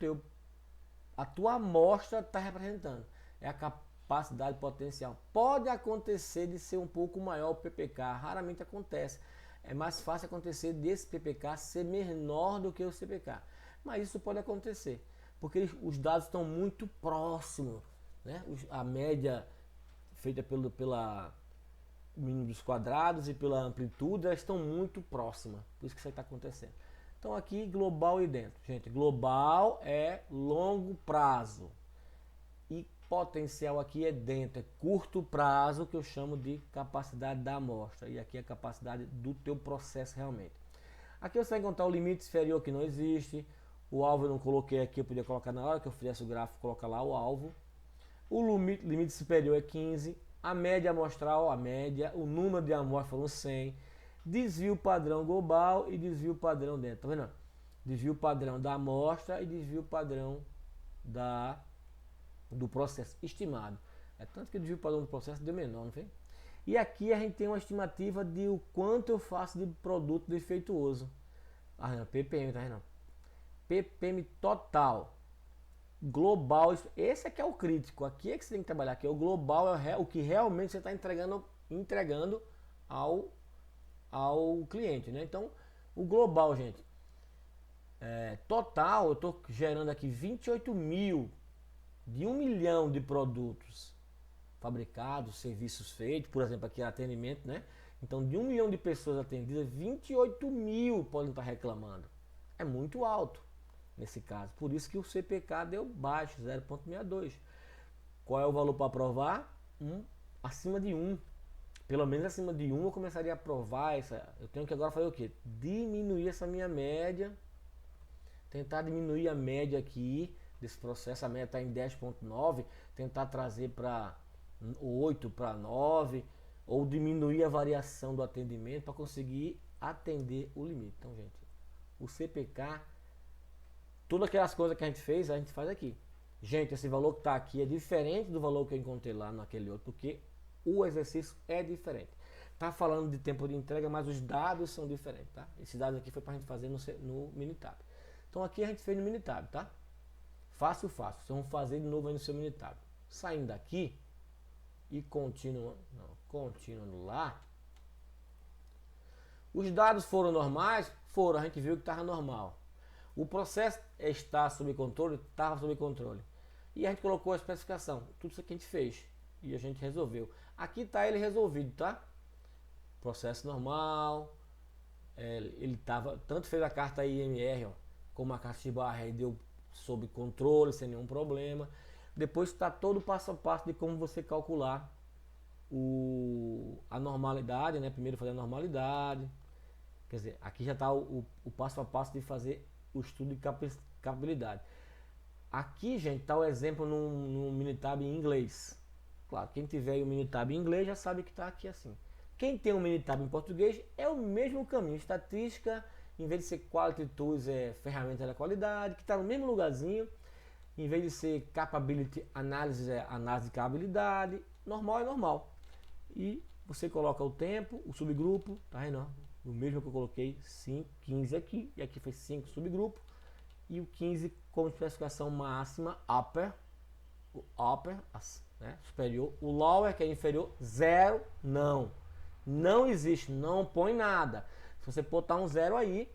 a tua amostra está representando. É a capacidade potencial. Pode acontecer de ser um pouco maior o PPK, raramente acontece. É mais fácil acontecer desse PPK ser menor do que o CPK. Mas isso pode acontecer, porque os dados estão muito próximos, né? A média feita pela mínimo dos quadrados e pela amplitude, elas estão muito próximas. Por isso que isso está acontecendo. Então aqui global e dentro. Gente, global é longo prazo. E potencial aqui é dentro, é curto prazo, que eu chamo de capacidade da amostra. E aqui é a capacidade do teu processo realmente. Aqui você vai encontrar o limite inferior que não existe. O alvo eu não coloquei aqui, eu podia colocar na hora que eu fizesse o gráfico, colocar lá o alvo. O limite superior é 15. A média amostral, a média, o número de amostras foram 100. Desvio padrão global e desvio padrão dentro. Tá vendo? Desvio padrão da amostra e desvio padrão do processo estimado. É tanto que o desvio padrão do processo deu menor, não foi? E aqui a gente tem uma estimativa de o quanto eu faço de produto defeituoso. Ah, não, ppm, tá vendo? ppm total. Global, esse aqui é o crítico. Aqui é que você tem que trabalhar. Aqui é o global, é o que realmente você está entregando ao cliente, né? Então, o global, gente, total, eu estou gerando aqui 28 mil de 1 milhão de produtos fabricados, serviços feitos, por exemplo, aqui atendimento, né? Então, de 1 milhão de pessoas atendidas, 28 mil podem estar reclamando. É muito alto nesse caso. Por isso que o CPK deu baixo, 0,62. Qual é o valor para aprovar? Acima de 1. Pelo menos acima de 1 eu começaria a aprovar essa. Eu tenho que agora fazer o quê? Diminuir essa minha média. Tentar diminuir a média aqui desse processo. A média está em 10,9. Tentar trazer para 8, para 9. Ou diminuir a variação do atendimento para conseguir atender o limite. Então, gente, o CPK, todas aquelas coisas que a gente fez, a gente faz aqui. Gente, esse valor que está aqui é diferente do valor que eu encontrei lá naquele outro, porque o exercício é diferente. Tá falando de tempo de entrega, mas os dados são diferentes, tá? Esses dados aqui foi para a gente fazer no Minitab. Então aqui a gente fez no Minitab, tá? Fácil, fácil. Vocês vão fazer de novo aí no seu Minitab. Saindo daqui e continuando lá. Os dados foram normais? Foram, a gente viu que estava normal. O processo está sob controle? Estava sob controle. E a gente colocou a especificação. Tudo isso que a gente fez. E a gente resolveu. Aqui está ele resolvido, tá? Processo normal. Ele estava, tanto fez a carta IMR, ó, como a carta X-Barra, aí deu sob controle, sem nenhum problema. Depois está todo o passo a passo de como você calcular a normalidade, né? Primeiro fazer a normalidade. Quer dizer, aqui já está o passo a passo de fazer o estudo de capabilidade. Aqui, gente, está o exemplo no Minitab em inglês. Claro, quem tiver o Minitab em inglês já sabe que está aqui assim. Quem tem o Minitab em português é o mesmo caminho. Estatística, em vez de ser Quality Tools, é ferramenta da qualidade, que está no mesmo lugarzinho. Em vez de ser Capability Analysis, é análise de capabilidade. Normal é normal. E você coloca o tempo, o subgrupo, tá vendo? O mesmo que eu coloquei 15 aqui, e aqui foi 5 subgrupos. E o 15 como especificação máxima, upper, o upper, né, superior. O lower, que é inferior, 0, não existe, não põe nada. Se você botar um 0 aí,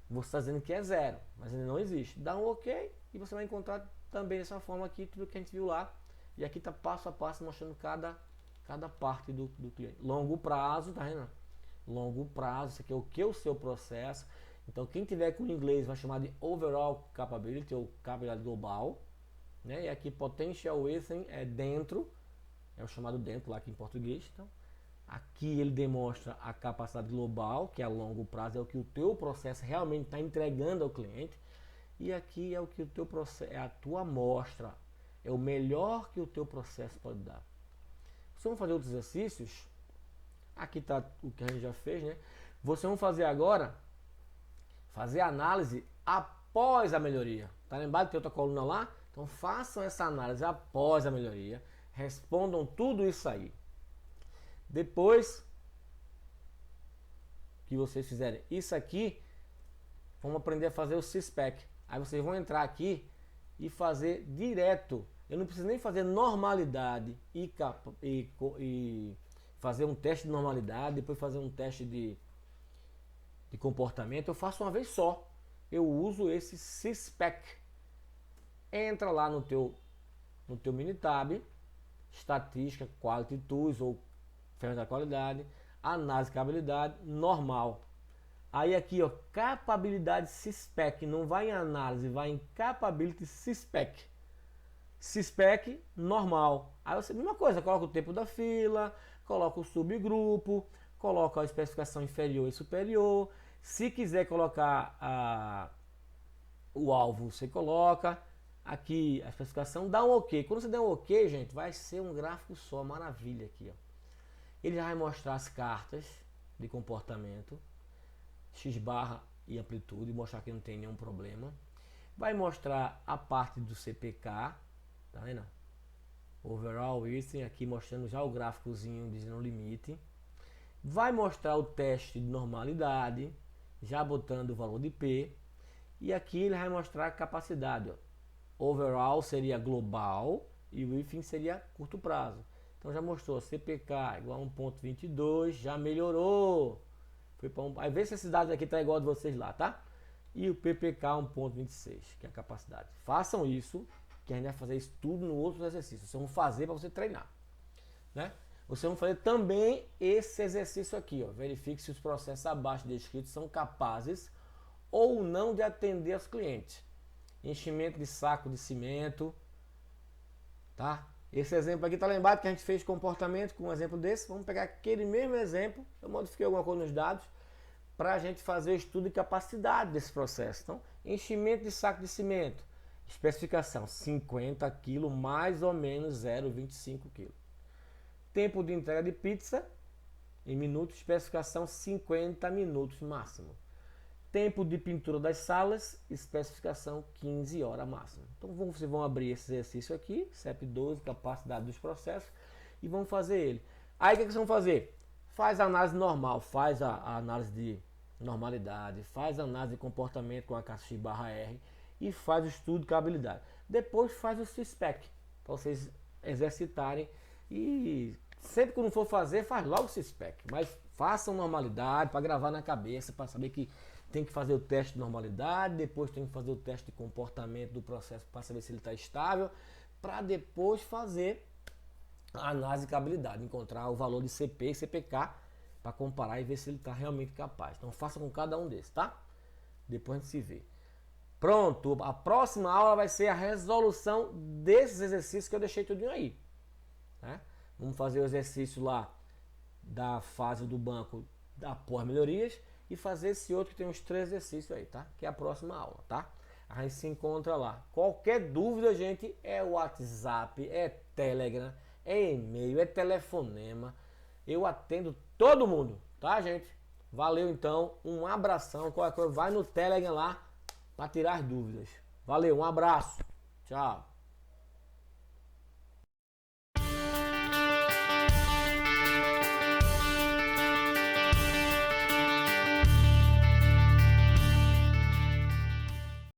você está dizendo que é 0, mas ele não existe. Dá um OK e você vai encontrar também dessa forma aqui tudo que a gente viu lá. E aqui está passo a passo mostrando cada parte do cliente. Longo prazo, tá vendo? Longo prazo, isso aqui é o que? O seu processo. Então quem tiver com inglês vai chamar de Overall Capability ou Capabilidade Global, né? E aqui Potential Within é dentro, é o chamado dentro lá aqui em português. Então aqui ele demonstra a capacidade global, que é a longo prazo, é o que o teu processo realmente está entregando ao cliente. E aqui é o que o teu processo, é a tua amostra, é o melhor que o teu processo pode dar. Vocês vão fazer outros exercícios. Aqui está o que a gente já fez, né? Vocês vão fazer agora, fazer a análise após a melhoria. Tá lembrado que tem outra coluna lá? Então façam essa análise após a melhoria. Respondam tudo isso aí. Depois que vocês fizerem isso aqui, vamos aprender a fazer o CISPEC. Aí vocês vão entrar aqui e fazer direto. Eu não preciso nem fazer normalidade e fazer um teste de normalidade, depois fazer um teste de comportamento. Eu faço uma vez só. Eu uso esse CISPEC. Entra lá no teu Minitab, estatística, Quality Tools ou ferramenta da qualidade, análise de capabilidade, normal. Aí aqui, ó, capabilidade CISPEC, não vai em análise, vai em capability CISPEC. CISPEC normal. Aí você, mesma coisa, coloca o tempo da fila, coloca o subgrupo, coloca a especificação inferior e superior. Se quiser colocar o alvo, você coloca aqui a especificação, dá um OK. Quando você der um OK, gente, vai ser um gráfico só, maravilha aqui, ó. Ele já vai mostrar as cartas de comportamento, X-barra e amplitude, mostrar que não tem nenhum problema. Vai mostrar a parte do CPK, tá vendo? Overall Within, aqui mostrando já o gráficozinho dizendo o limite. Vai mostrar o teste de normalidade, já botando o valor de P. E aqui ele vai mostrar a capacidade, ó. Overall seria global e o Within seria curto prazo. Então já mostrou CPK igual a 1.22, já melhorou. Foi para aí vê se esses dados aqui tá igual a de vocês lá, tá? E o PPK 1.26, que é a capacidade. Façam isso, que a gente vai fazer isso tudo no outro exercício. Vocês vão fazer para você treinar, né? vocês vão fazer também esse exercício aqui, ó. Verifique se os processos abaixo descritos são capazes ou não de atender aos clientes. Enchimento de saco de cimento, tá? Esse exemplo aqui tá lembrado que a gente fez comportamento com um exemplo desse. Vamos pegar aquele mesmo exemplo, eu modifiquei alguma coisa nos dados, para a gente fazer o estudo de capacidade desse processo. Então, enchimento de saco de cimento, especificação 50 kg, mais ou menos 0,25 kg. Tempo de entrega de pizza em minutos, especificação 50 minutos máximo. Tempo de pintura das salas, especificação 15 horas máximo. Então vocês vão abrir esse exercício aqui, CEP12, capacidade dos processos, e vão fazer ele. Aí o que vocês vão fazer? Faz a análise normal, faz a análise de normalidade, faz a análise de comportamento com a KX/R e faz o estudo de cababilidade. Depois faz o CISPEC, para vocês exercitarem, e sempre que não for fazer, faz logo o CISPEC, mas façam normalidade para gravar na cabeça, para saber que tem que fazer o teste de normalidade, depois tem que fazer o teste de comportamento do processo para saber se ele está estável, para depois fazer a análise de cababilidade, encontrar o valor de CP e CPK para comparar e ver se ele está realmente capaz. Então faça com cada um desses, tá? Depois a gente se vê. Pronto, a próxima aula vai ser a resolução desses exercícios que eu deixei tudinho aí, né? Vamos fazer o exercício lá da fase do banco após melhorias e fazer esse outro que tem uns 3 exercícios aí, tá? Que é a próxima aula, tá? A gente se encontra lá. Qualquer dúvida, gente, é WhatsApp, é Telegram, é e-mail, é telefonema. Eu atendo todo mundo, tá, gente? Valeu, então. Um abração. Qualquer coisa, vai no Telegram lá para tirar as dúvidas. Valeu, um abraço. Tchau.